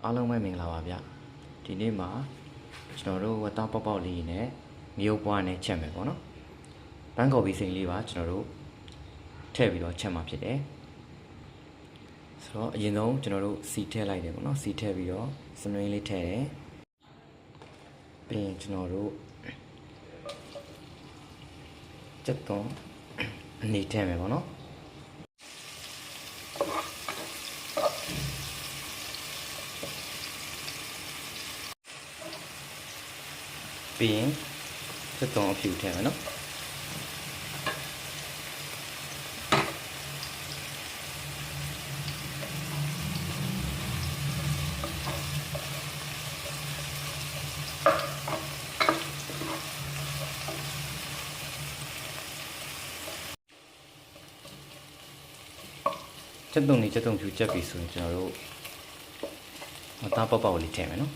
အားလုံးပဲမင်္ဂလာပါဗျဒီနေ့မှာကျွန်တော်တို့ဝတ်သားပေါက်ပေါက်လေးနဲ့မြို့ပွားနဲ့ချက်မယ်ပေါ့နော်ဘန်းကော်ပီစိန်လေးပါကျွန်တော်တို့ထည့်ပြီးတော့ချက်မှာဖြစ်တယ်ဆိုတော့အရင်ဆုံးကျွန်တော်တို့စီထည့်လိုက်တယ်ပေါ့နော်စီထည့်ပြီးတော့စနွေးလေးထည့်တယ်ပြီးရင်ကျွန်တော်တို့ချက်တော့အနေထည့်မယ်ပေါ့နော်ပြီးရင်ချက်တော့အဖြူထည့်မယ်နော်ချက်တုံလေးချက်တုံဖြူချက်ပြီဆိုရင်ကျွန်တော်တို့မသားပေါက်ပေါက်လေးထည့်မယ်နော်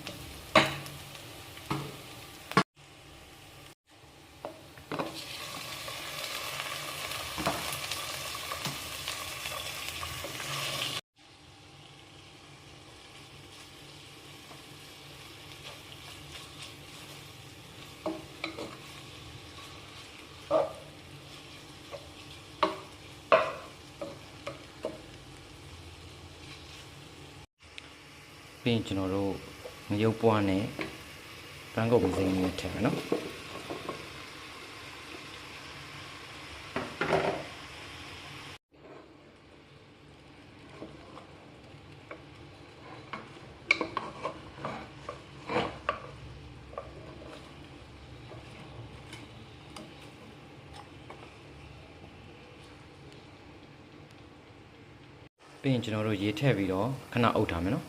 ပြီးရင်ကျွန်တော်တို့ငရုတ်ပွားနဲ့ဘန်းကုတ်ပီစိန်လေးထည့်မယ်နော်ပြီးရင်ကျွန်တော်တို့ရေထည့်ပြီးတော့ခဏအုပ်ထားမယ်နော်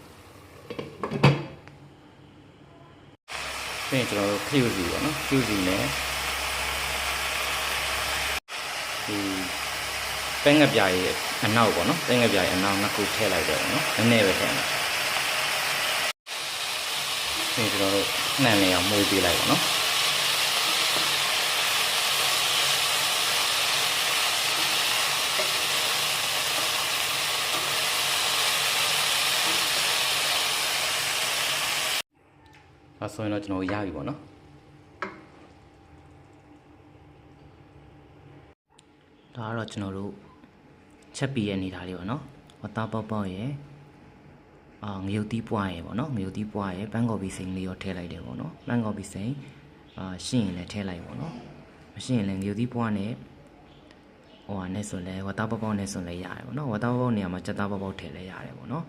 ပြီးရင်ကျွန်တော်တို့ခရုစီပေါ့နော်ခရုစီနဲ့ဒီပဲငပြားရဲ့အနောက်ပေါ့နော်ပဲငပြားရဲ့အနောက်နှစ်ခုထည့်လိုက်တယ်ပေါ့နော်နည်းနည်းပဲထည့်မယ်ပြီးရင်ကျွန်တော်တို့နှံနေအောင်မှုပေးလိုက်ပါနော်ဒါဆိုရင်တော့ကျွန်တော်ရပြီပေါ့နော်ဒါကတော့ကျွန်တော်တို့ချက်ပြီးရနေတာလေးပေါ့နော်ဝတ်သားပေါက်ပေါက်ရယ်ငရုတ်သီးပွားရယ်ပေါ့နော်ငရုတ်သီးပွားရယ်ပန်းကော်ပီစိန်လေးရောထည့်လိုက်တယ်ပေါ့နော်ပန်းကော်ပီစိန်ရှင်းရင်လည်းထည့်လိုက်ပေါ့နော်မရှင်းရင်လည်းငရုတ်သီးပွားနဲ့ဟိုဟာနဲ့ဆိုလဲဝတ်သားပေါက်ပေါက်နဲ့ဆိုလဲရတယ်ပေါ့နော်ဝတ်သားပေါက်ပေါက်နေရာမှာချက်သားပေါက်ပေါက်ထည့်လဲရတယ်ပေါ့နော်